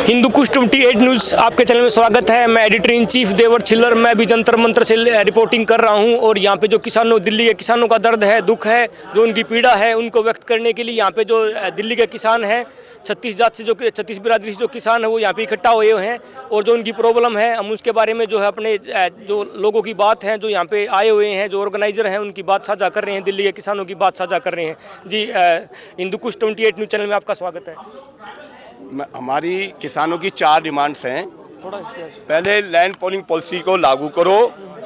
Hindu Kush 28 news आपके channel में स्वागत है। मैं एडिटर इन चीफ देवर छिल्लर, मैं भी जंतर मंत्र से रिपोर्टिंग कर रहा हूं और यहां पे जो किसानों, दिल्ली के किसानों का दर्द है, दुख है, जो उनकी पीड़ा है, उनको व्यक्त करने के लिए यहां पे जो दिल्ली के किसान हैं, 36 जात से जो 36 बिरादरी से जो किसान है वो यहाँ पे इकट्ठा हुए हैं और जो उनकी प्रॉब्लम है हम उसके बारे में जो है अपने जो लोगों की बात है, जो यहाँ पे आए हुए हैं, जो ऑर्गेनाइजर हैं, उनकी बात साझा कर रहे हैं, दिल्ली के किसानों की बात साझा कर रहे हैं। जी, हिंदू कुश 28 न्यूज़ चैनल में आपका स्वागत है। हमारी किसानों की 4 डिमांड्स हैं। पहले लैंड पूलिंग पॉलिसी को लागू करो,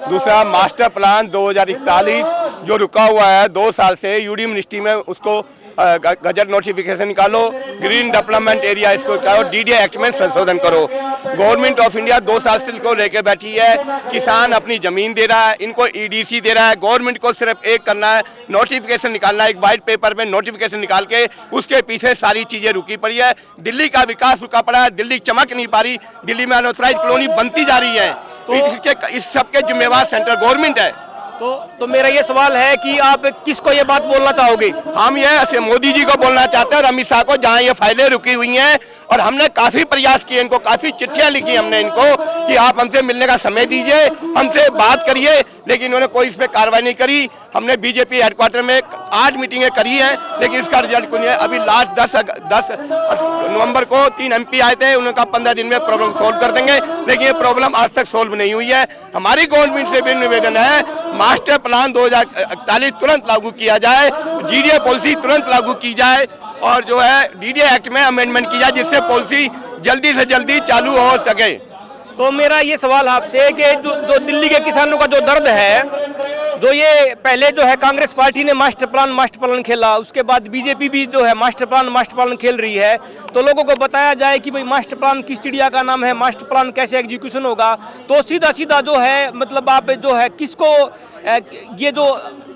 दूसरा मास्टर प्लान 2041 जो रुका हुआ है 2 साल से, यूडी मिनिस्ट्री में उसको गजट नोटिफिकेशन निकालो, ग्रीन डेवलपमेंट एरिया इसको करो, डीडीए एक्ट में संशोधन करो। गवर्नमेंट ऑफ इंडिया 2 साल से को लेके बैठी है, किसान अपनी जमीन दे रहा है, इनको ईडीसी दे रहा है। गवर्नमेंट को सिर्फ एक करना है, नोटिफिकेशन निकालना है, एक वाइट पेपर में नोटिफिकेशन निकाल के उसके पीछे सारी चीजें रुकी पड़ी है। दिल्ली का विकास रुका पड़ा है, दिल्ली चमक नहीं पा रही, दिल्ली में अनऑथराइज्ड कॉलोनी बनती जा रही है, तो इस सबके जिम्मेवार सेंट्रल गवर्नमेंट है। तो मेरा ये सवाल है कि आप किसको ये बात बोलना चाहोगे? हम ये मोदी जी को बोलना चाहते हैं और अमित शाह को, जहां ये फाइलें रुकी हुई हैं और हमने काफी प्रयास किए, इनको काफी चिट्ठियां लिखी हमने इनको कि आप हमसे मिलने का समय दीजिए, हमसे बात करिए, लेकिन इन्होंने कोई इस पर कार्रवाई नहीं करी। हमने बीजेपी हेडक्वार्टर में 8 मीटिंगें करी हैं, लेकिन इसका रिजल्ट कोई नहीं है। अभी लास्ट 10 नवंबर को 3 MP आए थे, उन्होंने कहा 15 दिन में प्रॉब्लम सोल्व कर देंगे, लेकिन ये प्रॉब्लम आज तक सोल्व नहीं हुई है। हमारी गवर्नमेंट से भी निवेदन है, मास्टर प्लान 2041 तुरंत लागू किया जाए, जीडीए पॉलिसी तुरंत लागू की जाए और जो है डीडीए एक्ट में अमेंडमेंट की जाए, जिससे पॉलिसी जल्दी से जल्दी चालू हो सके। तो मेरा ये सवाल आपसे है कि जो दिल्ली के किसानों का जो दर्द है, जो ये पहले जो है कांग्रेस पार्टी ने मास्टर प्लान खेला, उसके बाद बीजेपी भी जो है मास्टर प्लान खेल रही है, तो लोगों को बताया जाए कि भाई मास्टर प्लान किस चिड़िया का नाम है, मास्टर प्लान कैसे एग्जीक्यूशन होगा, तो सीधा जो है मतलब आप जो है किसको ये जो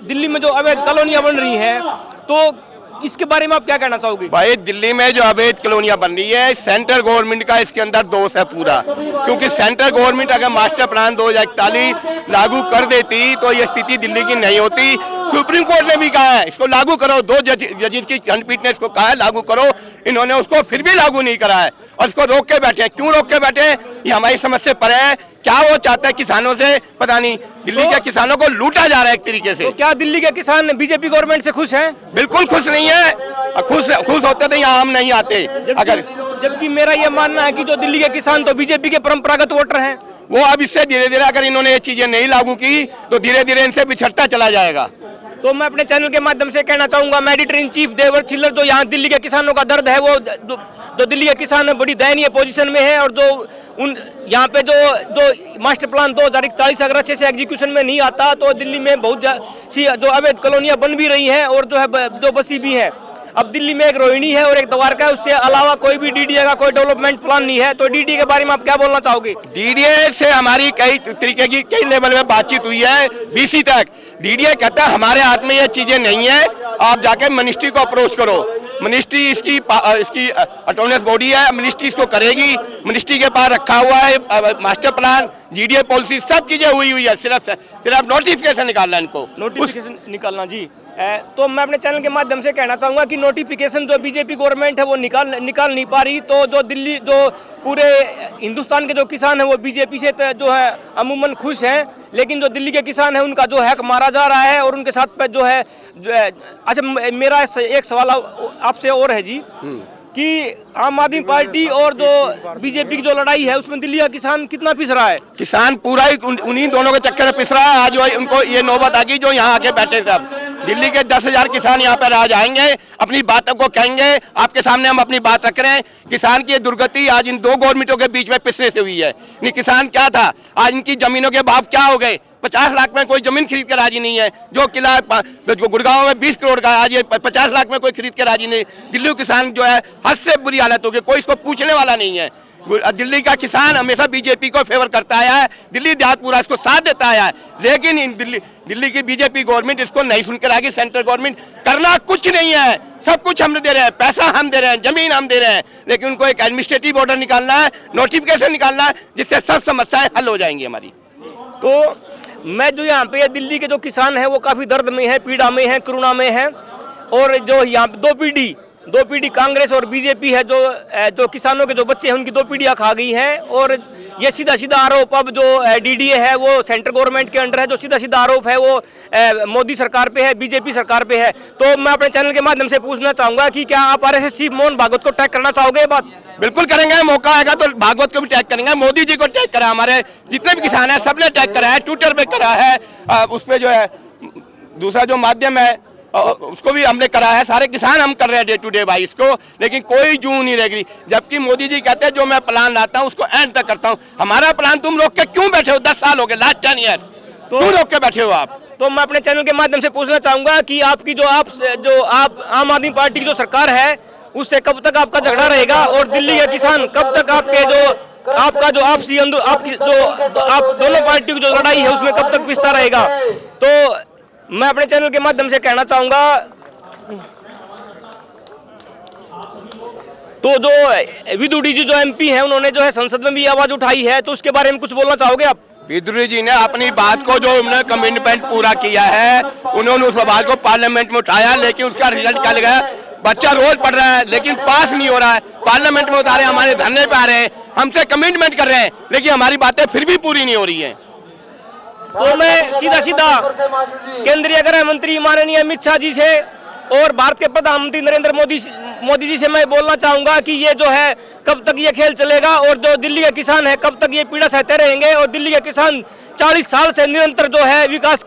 दिल्ली में जो अवैध कॉलोनियां बन रही हैं, तो इसके बारे में आप क्या कहना चाहोगे? भाई, दिल्ली में जो अवैध कॉलोनियां बन रही है, सेंट्रल गवर्नमेंट का इसके अंदर दोष है पूरा, क्योंकि सेंट्रल गवर्नमेंट अगर मास्टर प्लान 2041 लागू कर देती तो ये स्थिति दिल्ली की नहीं होती। सुप्रीम कोर्ट ने भी कहा है इसको लागू करो, 2 जज की खंडपीठ ने इसको कहा है लागू करो, इन्होंने उसको फिर भी लागू नहीं करा है और इसको रोक के बैठे। क्यों रोक के बैठे? ये हमारी समझ से परे है। क्या वो चाहता है किसानों से पता नहीं, दिल्ली के किसानों को लूटा जा रहा है एक तरीके से। तो क्या दिल्ली के किसान बीजेपी गवर्नमेंट से खुश हैं? बिल्कुल खुश नहीं है। खुश होते तो यहाँ हम नहीं आते। जबकि मेरा ये मानना है कि जो दिल्ली के किसान तो बीजेपी के परंपरागत वोटर हैं, वो अब इससे धीरे धीरे अगर इन्होंने ये चीजें नहीं लागू की तो धीरे धीरे इनसे बिछड़ता चला जाएगा। तो मैं अपने चैनल के माध्यम से कहना चाहूंगा, मैं एडिटर इन चीफ देवर छिल्लर, जो यहाँ दिल्ली के किसानों का दर्द है, वो जो दिल्ली के किसान बड़ी दयनीय पोजीशन में है और जो उन यहाँ पे जो मास्टर प्लान 2041 अगर अच्छे से एग्जीक्यूशन में नहीं आता तो दिल्ली में बहुत सी जो अवैध कॉलोनियां बन भी रही हैं और जो है जो बसी भी हैं। अब दिल्ली में एक रोहिणी है और एक द्वारका है, उससे अलावा कोई भी डीडीए का कोई डेवलपमेंट प्लान नहीं है। तो डीडीए के बारे में आप क्या बोलना चाहोगे? डीडीए से हमारी कई तरीके की कई लेवल में बातचीत हुई है, BC तक। डीडीए कहता है हमारे हाथ में ये चीजें नहीं है, आप जाके मिनिस्ट्री को अप्रोच करो, मिनिस्ट्री इसकी ऑटोनमस बॉडी है, मिनिस्ट्री इसको करेगी। मिनिस्ट्री के पास रखा हुआ है मास्टर प्लान, जीडीए पॉलिसी, सब चीजें हुई है, सिर्फ नोटिफिकेशन निकालना, इनको नोटिफिकेशन निकालना। जी, तो मैं अपने चैनल के माध्यम से कहना चाहूँगा कि नोटिफिकेशन जो बीजेपी गवर्नमेंट है वो निकाल नहीं पा रही, तो जो दिल्ली जो पूरे हिंदुस्तान के जो किसान हैं वो बीजेपी से जो है अमूमन खुश हैं, लेकिन जो दिल्ली के किसान हैं उनका जो हक मारा जा रहा है और उनके साथ पे जो है अच्छा, मेरा एक सवाल आपसे और है जी कि आम आदमी पार्टी और जो बीजेपी की जो लड़ाई है उसमें दिल्ली का किसान कितना पिस रहा है? किसान पूरा ही उन्हीं दोनों के चक्कर में पिस रहा है। आज उनको ये नौबत आ गई जो यहाँ आके बैठे थे। अब दिल्ली के 10,000 किसान यहाँ पर आज आएंगे, अपनी बातों को कहेंगे, आपके सामने हम अपनी बात रख रहे हैं। किसान की दुर्गति आज इन 2 गवर्नमेंटों के बीच में पिसने से हुई है। नहीं, किसान क्या था, आज इनकी जमीनों के भाव क्या हो गए? 50 लाख में कोई जमीन खरीद के राजी नहीं है। जो किला गुड़गांव में 20 करोड़ का है, आज ये 50 लाख में कोई खरीद के राजी नहीं। दिल्ली किसान जो है हद से बुरी हालत हो गई, कोई इसको पूछने वाला नहीं है। दिल्ली का किसान हमेशा बीजेपी को फेवर करता आया है, दिल्ली देहात पूरा इसको साथ देता आया है, लेकिन दिल्ली की बीजेपी गवर्नमेंट इसको नहीं सुनकर आएगी। सेंट्रल गवर्नमेंट करना कुछ नहीं है, सब कुछ हम दे रहे हैं, पैसा हम दे रहे हैं, जमीन हम दे रहे हैं, लेकिन उनको एक एडमिनिस्ट्रेटिव ऑर्डर निकालना है, नोटिफिकेशन निकालना है, जिससे सब समस्याएं हल हो जाएंगी हमारी। तो मैं जो यहाँ पे दिल्ली के जो किसान हैं वो काफ़ी दर्द में हैं, पीड़ा में हैं, करुणा में हैं और जो यहाँ 2 पीढ़ी दो पीढ़ी कांग्रेस और बीजेपी है, जो किसानों के जो बच्चे हैं उनकी दो पीढ़ियां खा गई हैं। और ये सीधा सीधा आरोप अब जो डीडीए है वो सेंट्रल गवर्नमेंट के अंडर है, जो सीधा सीधा आरोप है वो मोदी सरकार पे है, बीजेपी सरकार पे है। तो मैं अपने चैनल के माध्यम से पूछना चाहूंगा कि क्या आप आरएसएस चीफ मोहन भागवत को टैग करना चाहोगे? ये बात बिल्कुल करेंगे, मौका आएगा तो भागवत को भी टैग करेंगे, मोदी जी को टैग करा, हमारे जितने भी किसान हैं सबने टैग करा है, ट्विटर पे करा है, उस पे जो है दूसरा जो माध्यम है उसको भी हमने करा है, सारे किसान हम कर रहे हैं डे टू डे भाई इसको, लेकिन कोई जू नहीं रह गई। जबकि मोदी जी कहते हैं जो मैं प्लान लाता हूँ उसको एंड तक करता हूँ। हमारा प्लान तुम रोक के क्यों बैठे हो? 10 साल हो गए, लास्ट 10 ईयर्स क्यों रोक के बैठे हो आप? तो मैं अपने चैनल के माध्यम से पूछना चाहूंगा कि आपकी जो आप आम आदमी पार्टी की जो सरकार है उससे कब तक आपका झगड़ा रहेगा, और दिल्ली के किसान कब तक आपका जो आपसी आपकी जो आप दोनों पार्टियों की जो लड़ाई है उसमें कब तक पिसता रहेगा? तो मैं अपने चैनल के माध्यम से कहना चाहूंगा, तो जो विदुड़ी जी जो एमपी हैं उन्होंने जो है संसद में भी आवाज उठाई है, तो उसके बारे में कुछ बोलना चाहोगे आप? विदुरी जी ने अपनी बात को जो उन्होंने कमिटमेंट पूरा किया है, उन्होंने उस आवाज को पार्लियामेंट में उठाया, लेकिन उसका रिजल्ट क्या लगा? बच्चा रोज पढ़ रहा है लेकिन पास नहीं हो रहा है, पार्लियामेंट में उतारे हमारे धरने पे आ रहे हैं, हमसे कमिटमेंट कर रहे हैं, लेकिन हमारी बातें फिर भी पूरी नहीं हो रही है। तो मैं सीधा सीधा केंद्रीय गृह मंत्री माननीय अमित शाह जी से और भारत के प्रधानमंत्री नरेंद्र मोदी जी से मैं बोलना चाहूंगा कि ये जो है कब तक ये खेल चलेगा, और जो दिल्ली के किसान है कब तक ये पीड़ा सहते रहेंगे, और दिल्ली के किसान 40 साल से निरंतर जो है विकास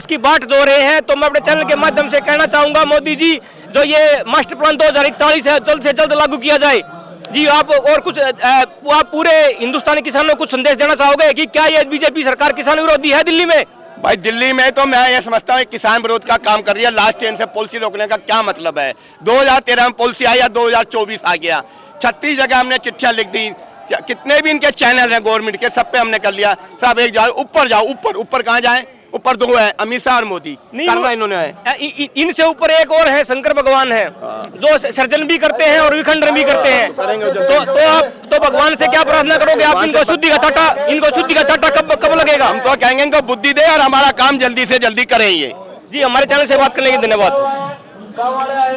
की बाट जो रहे हैं। तो मैं अपने चैनल के माध्यम से कहना चाहूंगा, मोदी जी जो ये मास्टर प्लान 2041 है जल्द से जल्द लागू किया जाए। जी आप और कुछ आप पूरे हिंदुस्तानी किसानों को कुछ संदेश देना चाहोगे कि क्या ये बीजेपी सरकार किसान विरोधी है दिल्ली में? भाई दिल्ली में तो मैं ये समझता हूँ किसान विरोध का काम कर रही है, लास्ट टाइम से पॉलिसी रोकने का क्या मतलब है? 2013 में पॉलिसी आई या 2024 आ गया, 36 जगह हमने चिट्ठियां लिख दी, कितने भी इनके चैनल हैं गवर्नमेंट के सब पे हमने कर लिया। सब एक जाओ ऊपर जाओ, ऊपर कहाँ जाए? ऊपर दो है, अमित शाह और मोदी, करना इन्होंने है। इनसे ऊपर एक और है, शंकर भगवान है, जो सर्जन भी करते हैं और विखंडन भी करते हैं। तो आप भगवान से क्या प्रार्थना करोगे? आप इनको शुद्धि का चाटा कब लगेगा? हम तो कहेंगे इनको बुद्धि दे और हमारा काम जल्दी से जल्दी करें ये। जी हमारे चैनल से बात करने के लिए धन्यवाद।